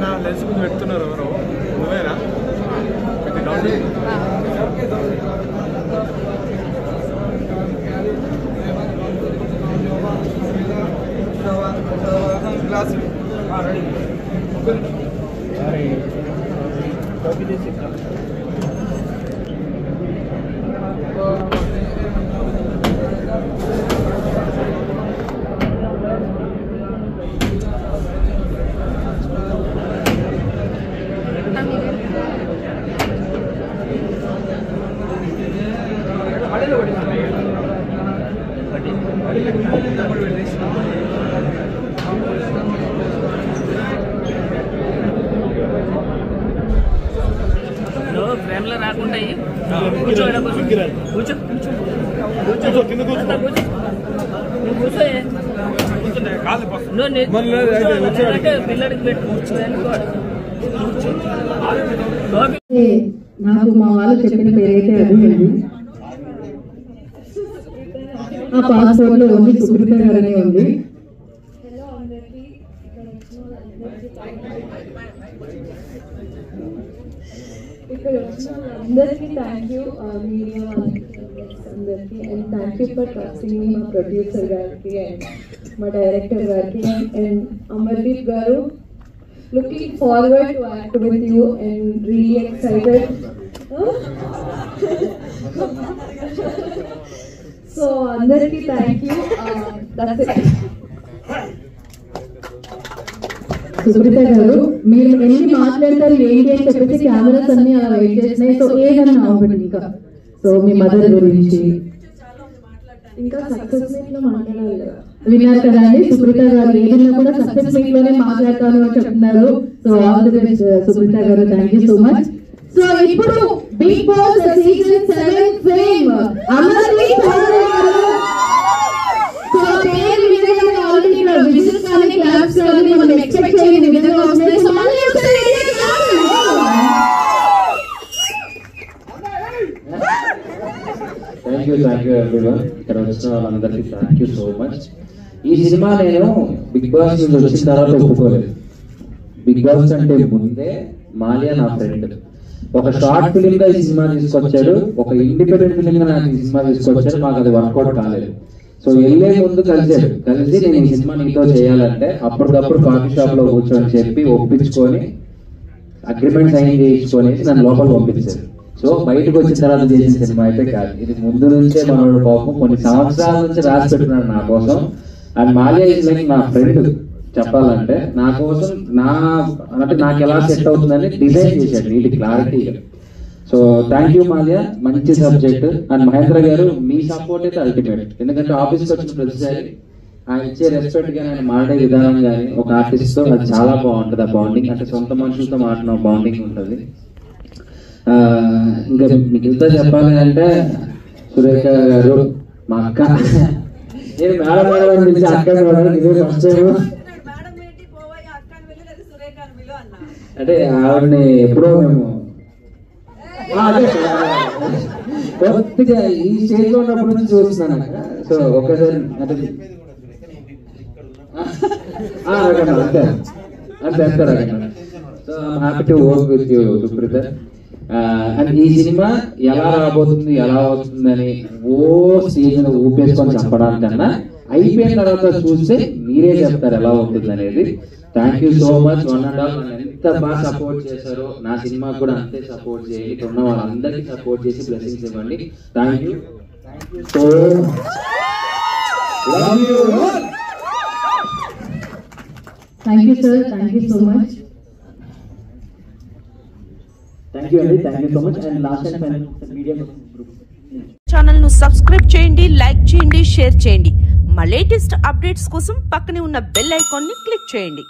నా లెన్స్ ముందు పెడుతున్నారు ఎవరు నువ్వేనా క్లాస్ ఫ్రేమ్లో రాకుండా కూర్చో కూర్చో పిల్లడికి పెట్టు. నాకు మా వాళ్ళు చెప్పిన పేరైతే అది ఆ పాస్పోర్ట్ లో ఉంది సుకృత గారనే ఉంది. అందరికీ థ్యాంక్ యూ మీడియా అందరికీ and thank you for trusting me. మా ప్రొడ్యూసర్ గారికి అండ్ మా డైరెక్టర్ గారికి అండ్ అమర్దీప్ గారు. Looking forward to act with you and really excited. So అందరికీ థ్యాంక్ యూ. సుకృత గారు మీరు ఎన్ని మాట్లాడతారు ఏంటి అని చెప్పేసి కెమెరాస్ అన్ని అలా వెయిట్ చేస్తున్నాయి. సో ఏదన్నా ఒకటి ఇంకా సో మీ మదర్ గురించి ఇంకా సక్సెస్ మీట్ లో మాట్లాడాలి కదా. విన్నారు కదా అండి, సుకృత గారు ఏదైనా కూడా సక్సెస్ మీట్ లోనే మాట్లాడతాను అని చెప్తున్నారు. So all the best Sukrita garu, thank you so much. So ఇప్పుడు big boss season 7 fame Amardeep garu. So పేరు వినగానే ఆల్రెడీ ఇక్కడ విజిల్స్ కానీ క్లాప్స్ కానీ మనం ఎక్స్పెక్ట్ చేయని విధంగా వస్తాయి. సో మళ్ళీ ఒకసారి థ్యాంక్ యూ ఎవ్రీవన్. ఇక్కడ వచ్చిన వాళ్ళందరికీ థ్యాంక్ యూ సో మచ్. ఈ సినిమా నేను బిగ్ బాస్ నుంచి వచ్చిన తర్వాత ఒప్పుకోలేదు. బిగ్ బాస్ అంటే ముందే మాలియా నా ఫ్రెండ్. ఒక షార్ట్ ఫిలిం గా ఈ సినిమా తీసుకొచ్చాడు, ఒక ఇండిపెండెంట్ ఫిలిం గా నాకు ఈ సినిమా తీసుకొచ్చాడు. మాకు అది వర్కౌట్ కాలేదు. సో వెళ్ళే ముందు కలిసి నేను ఈ సినిమా నీతో చేయాలంటే అప్పటికప్పుడు కాఫీ షాప్ లో కూర్చొని చెప్పి ఒప్పించుకొని అగ్రిమెంట్ సైన్ చేయించుకొని నన్ను లోపల పంపించారు. సో బయటకు వచ్చిన తర్వాత చేసిన సినిమా అయితే కాదు, ఇది ముందు నుంచే మనోడు పాపం కొన్ని సంవత్సరాల నుంచి రాసి పెట్టున్నాడు నా కోసం. అండ్ మాలియా ఇస్ లైక్ నా ఫ్రెండ్. చెప్పాలంటే నా కోసం అంటే నాకు ఎలా సెట్ అవుతుందని డిజైన్ చేశాడు నీటి క్లారిటీగా. సో థ్యాంక్ యూ మాలియా, మంచి సబ్జెక్ట్. అండ్ మహేంద్ర గారు మీ సపోర్ట్ అయితే అల్టిమేట్. ఎందుకంటే ఆఫీస్కి వచ్చిన ప్రతిసారి ఆయన ఇచ్చే రెస్పెక్ట్ కానీ ఆయన మాట్లాడే విధానం కానీ ఒక ఆర్టిస్ట్ తో అది చాలా బాగుంటుంది. ఆ బాండింగ్ అంటే సొంత మనుషులతో మాట్లాడిన బాండింగ్ ఉంటుంది. ఇంకా మీకు ఇంత చెప్పాలి అంటే సురేఖ గారు మా అక్క. నేను మేడం మేడం అని పిలిచి అక్క ఫస్ట్ అంటే ఆవిడని ఎప్పుడో మేము కొద్దిగా ఈ స్టేజ్ లో ఉన్నప్పటి నుంచి చూస్తున్నాను. సో ఒక్కసారి అంటే అంతే. So happy to work with you Supritha. And ఈ సినిమా ఎలా రాబోతుంది ఎలా వస్తుందని సీజన్ ఊపేసుకొని చెప్పడానికన్నా అయిపోయిన తర్వాత చూస్తే మీరే చెప్తారు ఎలా ఉంటుంది అనేది. Thank you so much. One and all ఎంత బాగా సపోర్ట్ చేశారో నా సినిమా కూడా అంతే సపోర్ట్ చేయండి. ఇక్కడ ఉన్న వాళ్ళందరికీ సపోర్ట్ చేసి బ్లెస్సింగ్స్ ఇవ్వండి. Thank you so thank you sir, thank you so much. Thank you అండి, thank you so much. And last and final media group channel ను సబ్స్క్రైబ్ చేయండి, లైక్ చేయండి, షేర్ చేయండి. మా లేటెస్ట్ అప్డేట్స్ కోసం పక్కనే ఉన్న బెల్ ఐకాన్ ని క్లిక్ చేయండి.